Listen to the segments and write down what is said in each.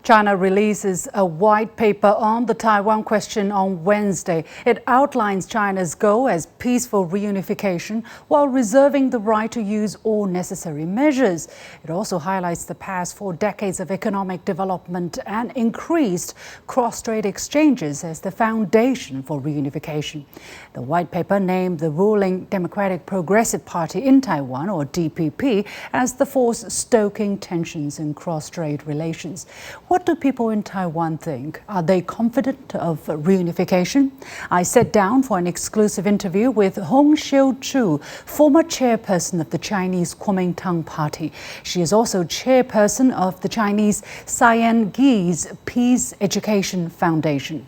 China releases a white paper on the Taiwan question on Wednesday. It outlines China's goal as peaceful reunification while reserving the right to use all necessary measures. It also highlights the past 4 decades of economic development and increased cross-Strait exchanges as the foundation for reunification. The white paper named the ruling Democratic Progressive Party in Taiwan, or DPP, as the force stoking tensions in cross-Strait relations. What do people in Taiwan think? Are they confident of reunification? I sat down for an exclusive interview with Hsiu-Chu, former chairperson of the Chinese Kuomintang party. She is also chairperson of the Chinese Taiwanese Peace Education Foundation.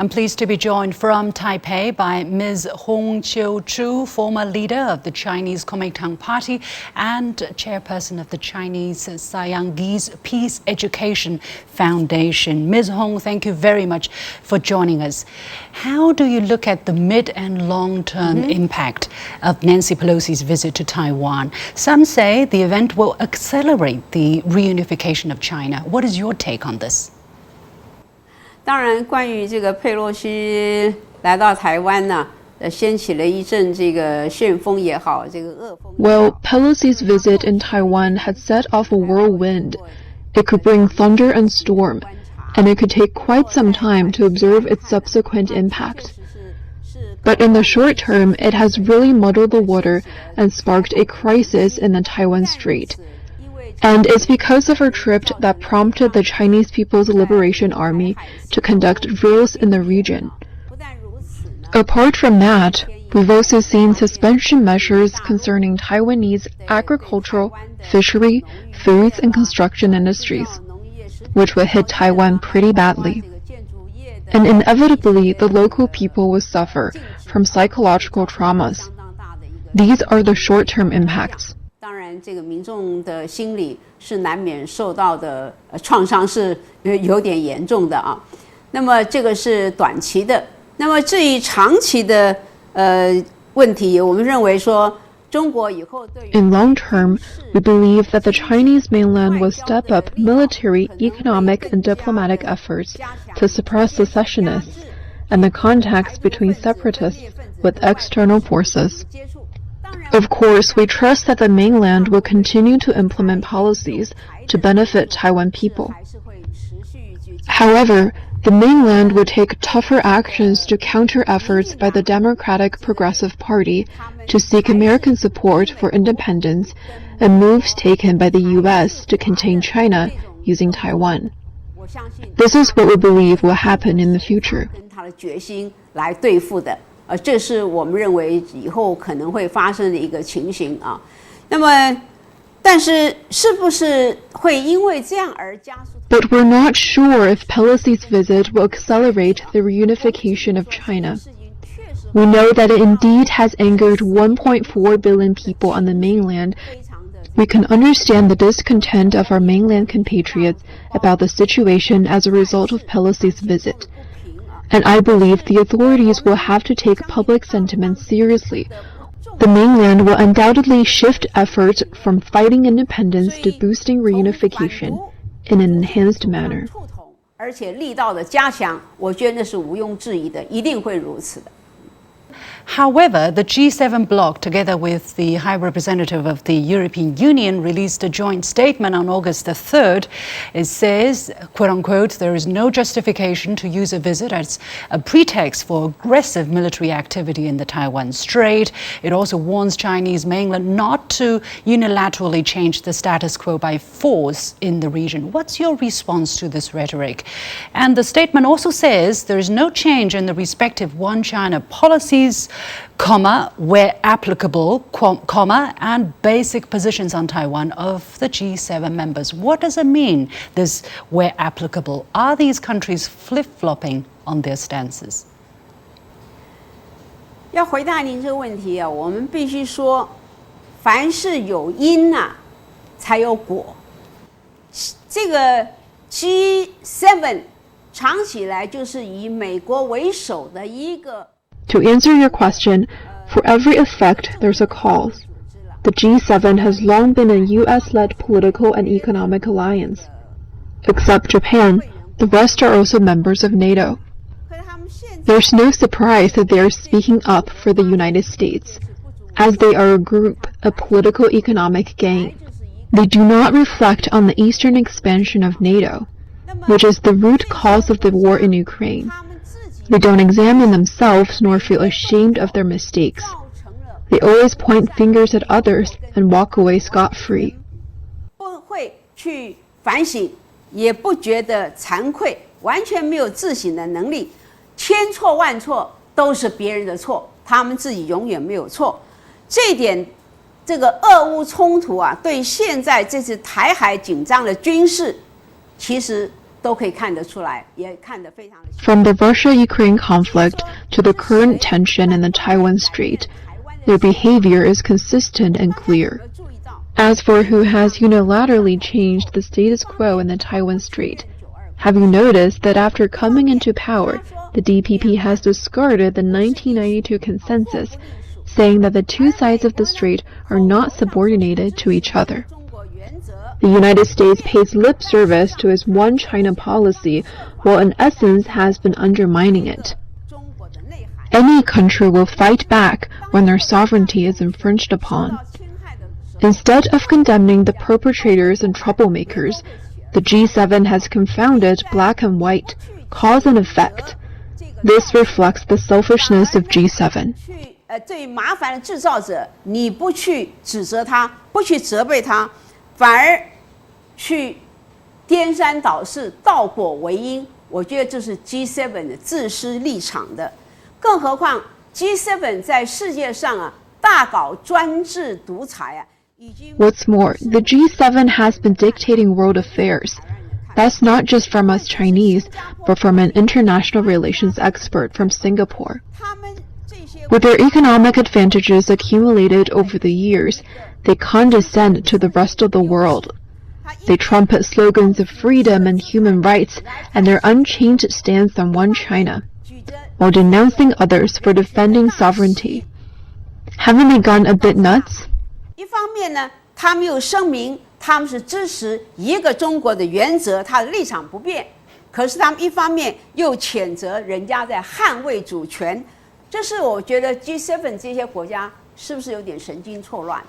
I'm pleased to be joined from Taipei by Ms. Hsiu-Chu, former leader of the Chinese Kuomintang Party and chairperson of the Chinese Taiwanese Peace Education Foundation. Ms. Hong, thank you very much for joining us. How do you look at the mid- and long-term impact of Nancy Pelosi's visit to Taiwan? Some say the event will accelerate the reunification of China. What is your take on this? 当然，关于这个佩洛西来到台湾呢，掀起了一阵这个旋风也好，这个恶风。Well, Pelosi's visit in Taiwan had set off a whirlwind. It could bring thunder and storm, and it could take quite some time to observe its subsequent impact. But in the short term, it has really muddled the water and sparked a crisis in the Taiwan Strait. And it's because of her trip that prompted the Chinese People's Liberation Army to conduct drills in the region. Apart from that, we've also seen suspension measures concerning Taiwanese agricultural, fishery, foods, and construction industries, which would hit Taiwan pretty badly. And inevitably, the local people will suffer from psychological traumas. These are the short-term impacts. 当然，这个民众的心理是难免受到的创伤是有点严重的啊。那么这个是短期的。那么至于长期的问题，我们认为说中国以后对于 In long term, we believe that the Chinese mainland will step up military, economic, and diplomatic efforts to suppress secessionists and the contacts between separatists with external forces. Of course, we trust that the mainland will continue to implement policies to benefit Taiwan people. However, the mainland will take tougher actions to counter efforts by the Democratic Progressive Party to seek American support for independence and moves taken by the U.S. to contain China using Taiwan. This is what we believe will happen in the future. 这是我们认为以后可能会发生的一个情形啊。那么，但是是不是会因为这样而加速 But we're not sure if Pelosi's visit will accelerate the reunification of China. We know that it indeed has angered 1.4 billion people on the mainland. We can understand the discontent of our mainland compatriots about the situation as a result of Pelosi's visit. And I believe the authorities will have to take public sentiment seriously. The mainland will undoubtedly shift efforts from fighting independence to boosting reunification in an enhanced manner. 而且力道的加强，我觉得那是毋庸置疑的，一定会如此的。 However, the G7 bloc, together with the High Representative of the European Union, released a joint statement on August the 3rd. It says, quote unquote, there is no justification to use a visit as a pretext for aggressive military activity in the Taiwan Strait. It also warns Chinese mainland not to unilaterally change the status quo by force in the region. What's your response to this rhetoric? And the statement also says there is no change in the respective One China policies, comma, where applicable, comma, and basic positions on Taiwan of the G7 members. What does it mean, this where applicable? Are these countries flip-flopping on their stances? 要回答您这个问题啊，我们必须说，凡是有因啊，才有果。这个 G7 长期以来就是以美国为首的一个。 To answer your question, For every effect, there's a cause. The G7 has long been a US-led political and economic alliance. Except Japan, the rest are also members of NATO. There's no surprise that they are speaking up for the United States, as they are a group, a political economic gang. They do not reflect on the eastern expansion of NATO, which is the root cause of the war in Ukraine. They don't examine themselves nor feel ashamed of their mistakes. They always point fingers at others and walk away scot-free. 不会去反省，也不觉得惭愧，完全没有自省的能力，千错万错都是别人的错，他们自己永远没有错。这一点，这个俄乌冲突啊，对现在这次台海紧张的军事，其实都可以看得出来，也看得非常的。From the Russia-Ukraine conflict to the current tension in the Taiwan Strait, their behavior is consistent and clear. As for who has unilaterally changed the status quo in the Taiwan Strait, have you noticed that after coming into power, the DPP has discarded the 1992 consensus, saying that the two sides of the strait are not subordinated to each other? The United States pays lip service to its one China policy, while in essence has been undermining it. Any country will fight back when their sovereignty is infringed upon. Instead of condemning the perpetrators and troublemakers, the G7 has confounded black and white, cause and effect. This reflects the selfishness of G7. 最麻烦的制造者，你不去指责他，不去责备他，反而去颠三倒四、倒果为因。我觉得这是 G7 的自私立场的。更何况 G7 在世界上啊，大搞专制独裁啊，已经。What's more, the G7 has been dictating world affairs. That's not just from us Chinese, but from an international relations expert from Singapore. With their economic advantages accumulated over the years, they condescend to the rest of the world. They trumpet slogans of freedom and human rights and their unchanged stance on one China, while denouncing others for defending sovereignty. Haven't they gone a bit nuts? 一方面呢，他们又声明他们是支持一个中国的原则，他的立场不变。可是他们一方面又谴责人家在捍卫主权。这是我觉得 G7 这些国家是不是有点神经错乱？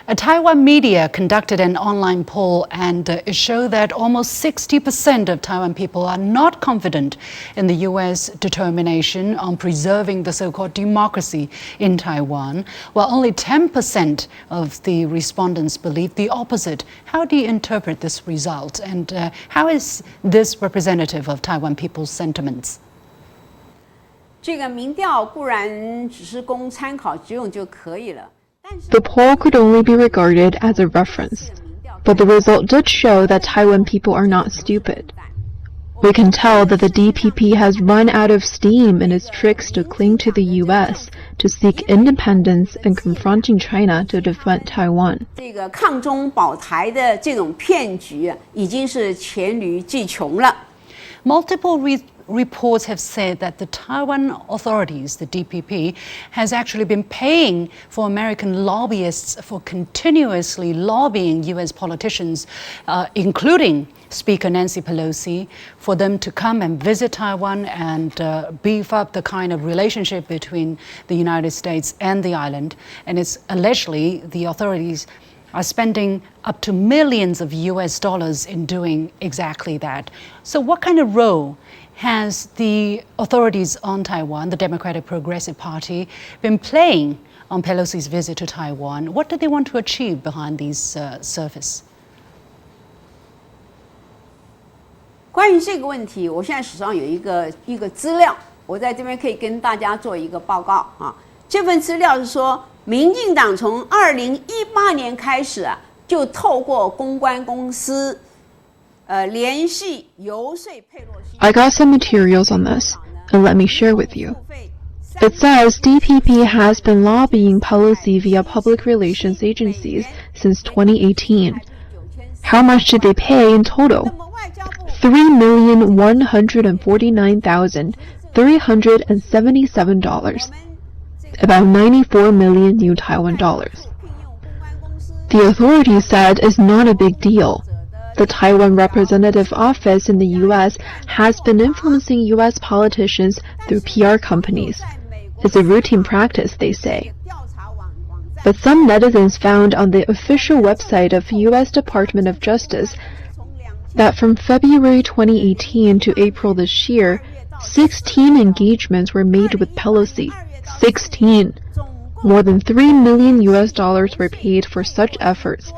A Taiwan media conducted an online poll and it showed that almost 60% of Taiwan people are not confident in the U.S. determination on preserving the so-called democracy in Taiwan, while only 10% of the respondents believe the opposite. How do you interpret this result, and how is this representative of Taiwan people's sentiments? 这个民调固然只是供参考之用就可以了。 The poll could only be regarded as a reference, but the result did show that Taiwan people are not stupid. We can tell that the DPP has run out of steam in its tricks to cling to the U.S., to seek independence and confronting China to defend Taiwan. 这个抗中保台的这种骗局已经是黔驴技穷了。 Multiple reports have said that the Taiwan authorities, the DPP, has actually been paying for American lobbyists for continuously lobbying U.S. politicians, including Speaker Nancy Pelosi, for them to come and visit Taiwan and beef up the kind of relationship between the United States and the island. And it's allegedly the authorities are spending up to millions of US dollars in doing exactly that. So what kind of role has the authorities on Taiwan, the Democratic Progressive Party, been playing on Pelosi's visit to Taiwan? What do they want to achieve behind these surface? 关于这个问题，我现在手上有一个资料，我在这边可以跟大家做一个报告啊。这份资料是说，民进党从2018年开始啊，就透过公关公司，联系游说佩洛西。I got some materials on this, and let me share with you. It says DPP has been lobbying Pelosi via public relations agencies since 2018. How much did they pay in total? $3,149,377. about 94 million new Taiwan dollars. The authorities said it's not a big deal. The Taiwan Representative Office in the U.S. has been influencing U.S. politicians through PR companies. It's a routine practice, they say. But some netizens found on the official website of U.S. Department of Justice that from February 2018 to April this year, 16 engagements were made with Pelosi. 16. More than $3 million were paid for such efforts.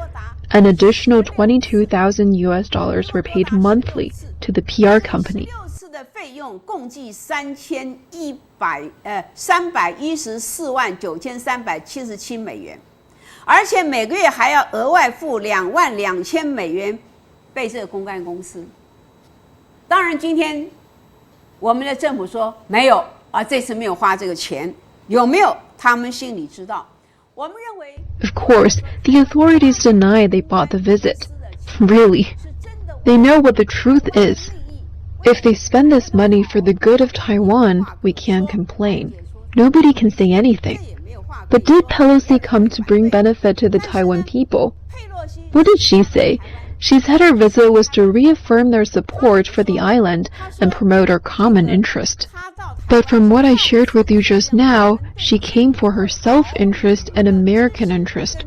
An additional $22,000 were paid monthly to the PR company. 费用共计3149377美元，而且每个月还要额外付22000美元被这个公关公司。当然，今天我们的政府说没有啊，这次没有花这个钱，有没有？他们心里知道。我们认为 Of course, the authorities deny they bought the visit. Really, they know what the truth is. If they spend this money for the good of Taiwan, we can't complain. Nobody can say anything. But did Pelosi come to bring benefit to the Taiwan people? What did she say? She said her visit was to reaffirm their support for the island and promote our common interest. But from what I shared with you just now, she came for her self-interest and American interest.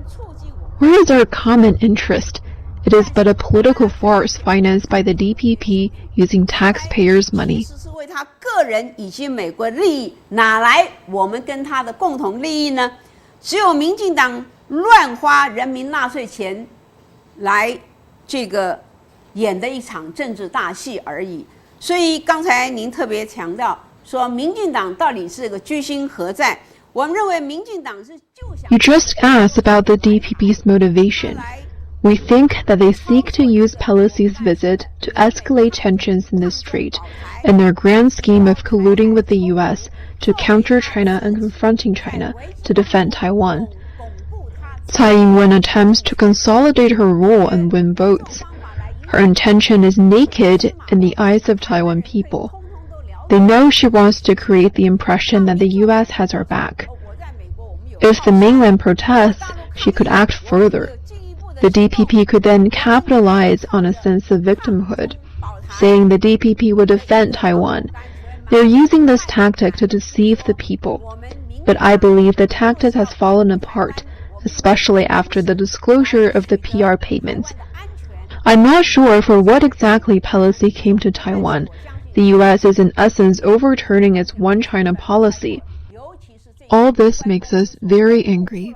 Where is our common interest? It is but a political farce financed by the DPP using taxpayers' money. 是为他个人以及美国利益，哪来我们跟他的共同利益呢？只有民进党乱花人民纳税钱来这个演的一场政治大戏而已。所以刚才您特别强调说，民进党到底是个居心何在？我们认为民进党是就想 You just asked about the DPP's motivation. We think that they seek to use Pelosi's visit to escalate tensions in the strait in their grand scheme of colluding with the U.S. to counter China and confronting China to defend Taiwan. Tsai Ing-wen attempts to consolidate her role and win votes. Her intention is naked in the eyes of Taiwan people. They know she wants to create the impression that the U.S. has her back. If the mainland protests, she could act further. The DPP could then capitalize on a sense of victimhood, saying the DPP would defend Taiwan. They're using this tactic to deceive the people. But I believe the tactic has fallen apart, especially after the disclosure of the PR payments. I'm not sure for what exactly Pelosi came to Taiwan. The U.S. is in essence overturning its one China policy. All this makes us very angry.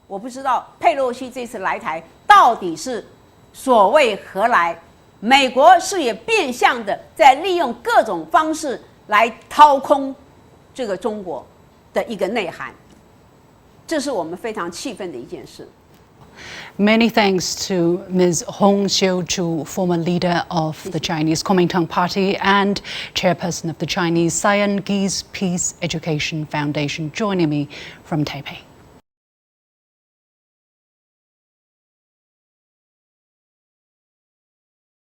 我不知道佩洛西这次来台到底是所谓何来？美国是也变相的在利用各种方式来掏空这个中国的一个内涵，这是我们非常气愤的一件事。Many thanks to Ms. Hsiu-Chu, former leader of the Chinese Kuomintang Party and chairperson of the Chinese Chinese Peace Education Foundation, joining me from Taipei.